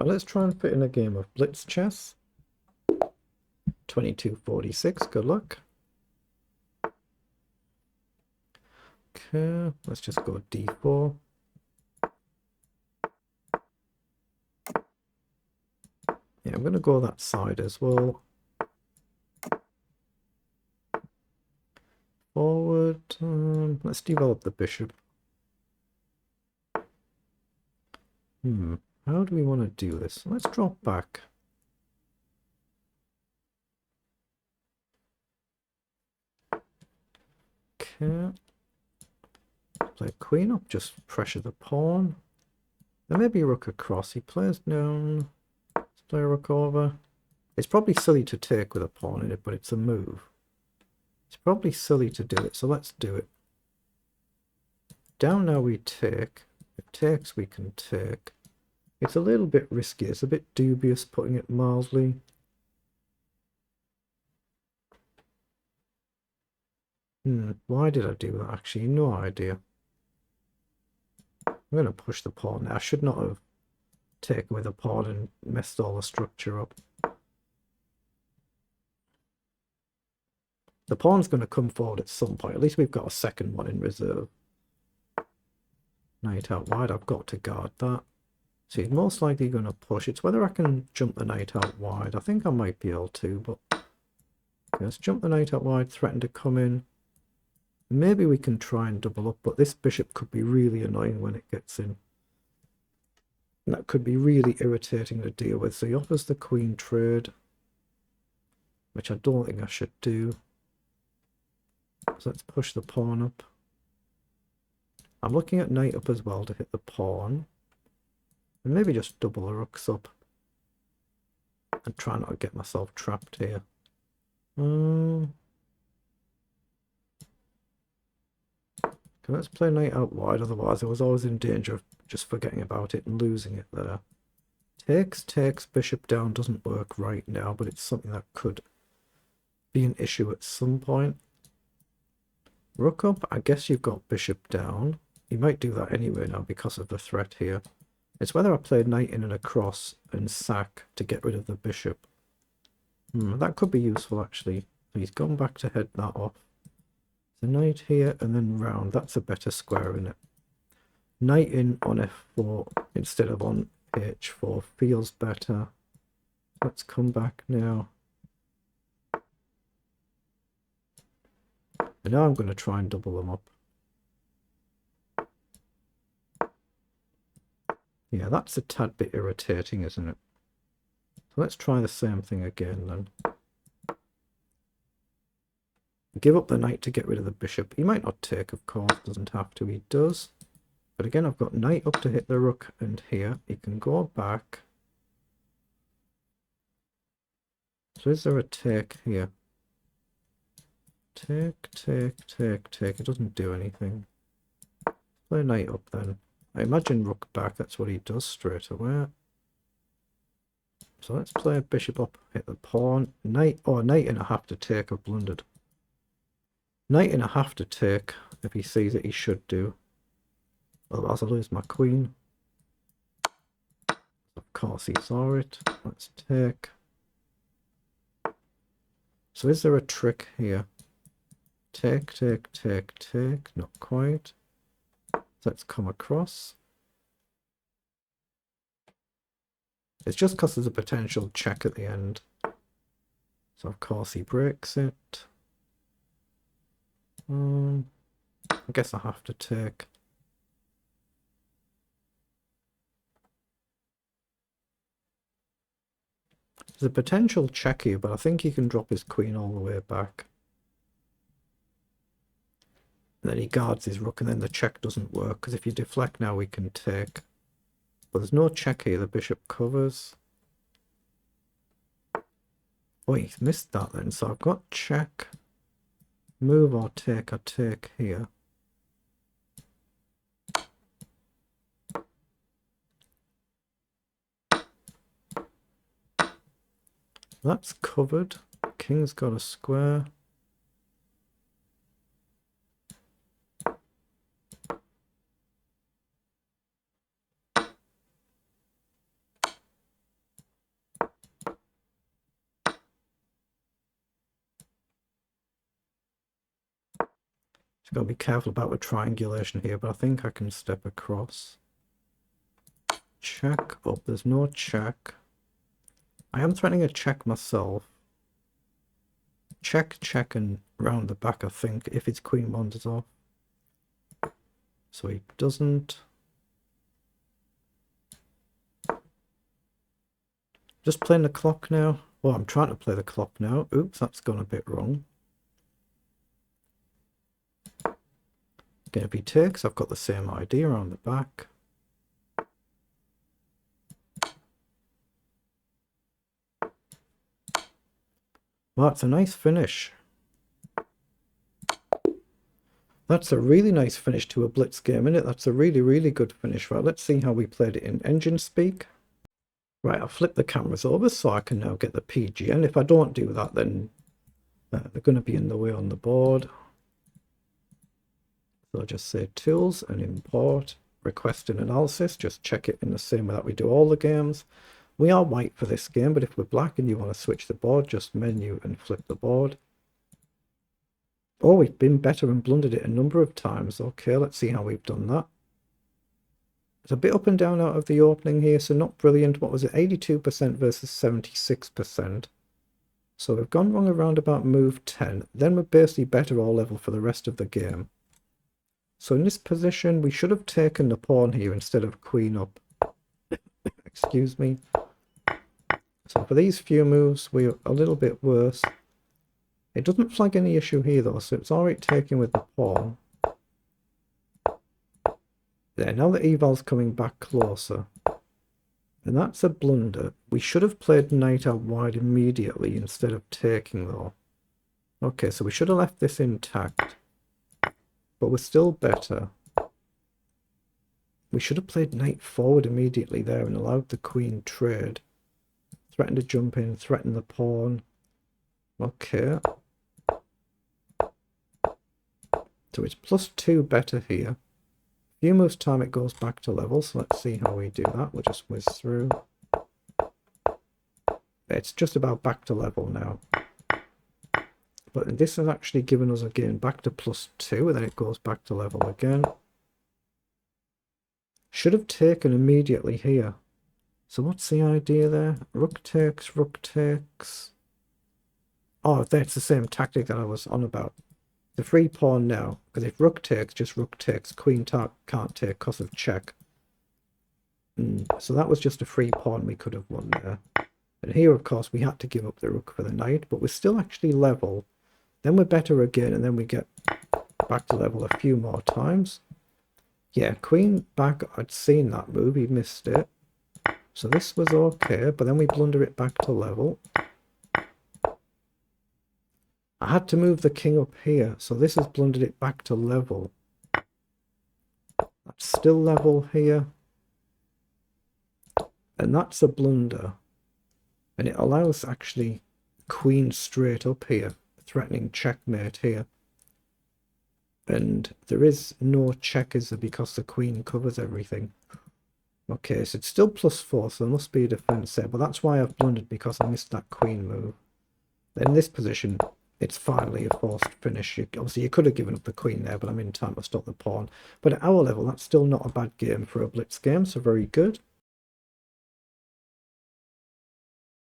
But let's try and fit in a game of blitz chess. 2246, good luck. Okay, let's just go d4. Yeah, I'm going to go that side as well. Forward. Let's develop the bishop. How do we want to do this? Let's drop back. Okay. Play queen up, just pressure the pawn. Then maybe rook across. He plays down. Let's play rook over. It's probably silly to take with a pawn in it, but it's a move. It's probably silly to do it, so let's do it. Down now we take. If takes, we can take. It's a little bit risky. It's a bit dubious, putting it mildly. Why did I do that? Actually, no idea. I'm going to push the pawn. I should not have taken with a pawn and messed all the structure up. The pawn's going to come forward at some point. At least we've got a second one in reserve. Knight out wide. I've got to guard that. So he's most likely going to push. It's whether I can jump the knight out wide. I think I might be able to, but okay, let's jump the knight out wide, threaten to come in. Maybe we can try and double up, but this bishop could be really annoying when it gets in. And that could be really irritating to deal with. So he offers the queen trade, which I don't think I should do. So let's push the pawn up. I'm looking at knight up as well to hit the pawn. And maybe just double the rooks up. And try not to get myself trapped here. Okay, let's play knight out wide, otherwise I was always in danger of just forgetting about it and losing it there. Takes, bishop down doesn't work right now, but it's something that could be an issue at some point. Rook up, I guess you've got bishop down. You might do that anyway now because of the threat here. It's whether I play knight in and across and sack to get rid of the bishop. That could be useful actually. He's gone back to head that off. The knight here and then round. That's a better square, isn't it? Knight in on f4 instead of on h4 feels better. Let's come back now. And now I'm going to try and double them up. Yeah, that's a tad bit irritating, isn't it? So let's try the same thing again then. Give up the knight to get rid of the bishop. He might not take, of course, doesn't have to, he does. But again, I've got knight up to hit the rook, and here he can go back. So is there a take here? Take. It doesn't do anything. Play knight up then. I imagine rook back, that's what he does straight away. So let's play bishop up, hit the pawn. Knight, knight and a half to take, I've blundered. Knight and a half to take, if he sees it, he should do. Otherwise I lose my queen. Of course he saw it. Let's take. So is there a trick here? Take. Not quite. Let's come across. It's just because there's a potential check at the end. So of course he breaks it. I guess I have to take. There's a potential check here, but I think he can drop his queen all the way back. And then he guards his rook, and then the check doesn't work, because if you deflect now, we can take. But there's no check here, the bishop covers. Oh, he's missed that then, so I've got check. Move or take, I take here. That's covered. King's got a square. Got to be careful about the triangulation here, but I think I can step across. Check. Oh, there's no check. I am threatening a check myself. Check, check, and round the back, I think, if his queen wanders off. So he doesn't. Just playing the clock now. Well, I'm trying to play the clock now. Oops, that's gone a bit wrong. Again, if he takes, I've got the same idea on the back. Well, that's a nice finish. That's a really nice finish to a blitz game, isn't it? That's a really, really good finish. Right, let's see how we played it in engine speak. Right, I'll flip the cameras over so I can now get the PG. And if I don't do that, then they're going to be in the way on the board. So I'll just say tools and import, request and analysis. Just check it in the same way that we do all the games. We are white for this game, but if we're black and you want to switch the board, just menu and flip the board. Oh, we've been better and blundered it a number of times. Okay, let's see how we've done that. It's a bit up and down out of the opening here, so not brilliant. What was it? 82% versus 76%. So we've gone wrong around about move 10. Then we're basically better all level for the rest of the game. So in this position, we should have taken the pawn here instead of queen up. Excuse me. So for these few moves, we're a little bit worse. It doesn't flag any issue here though, so it's alright taking with the pawn. There, now the eval's coming back closer. And that's a blunder. We should have played knight out wide immediately instead of taking though. Okay, so we should have left this intact. But we're still better. We should have played knight forward immediately there and allowed the queen trade. Threaten to jump in, threaten the pawn. Okay. So it's +2 better here. A few moves time it goes back to level, so let's see how we do that. We'll just whiz through. It's just about back to level now. But this has actually given us again back to +2, and then it goes back to level again. Should have taken immediately here. So what's the idea there? Rook takes, rook takes. Oh, that's the same tactic that I was on about. The free pawn now, because if rook takes, just rook takes, queen can't take because of check. So that was just a free pawn we could have won there. And here, of course, we had to give up the rook for the knight, but we're still actually level. Then we're better again, and then we get back to level a few more times. Yeah, queen back, I'd seen that move, he missed it. So this was okay, but then we blunder it back to level. I had to move the king up here, so this has blundered it back to level. That's still level here. And that's a blunder. And it allows actually queen straight up here, threatening checkmate here. And there is no check, is there, because the queen covers everything. Okay, so it's still +4, so there must be a defense there. But that's why I've blundered, because I missed that queen move. In this position, it's finally a forced finish. Obviously, you could have given up the queen there, but I'm in time to stop the pawn. But at our level, that's still not a bad game for a blitz game, so very good.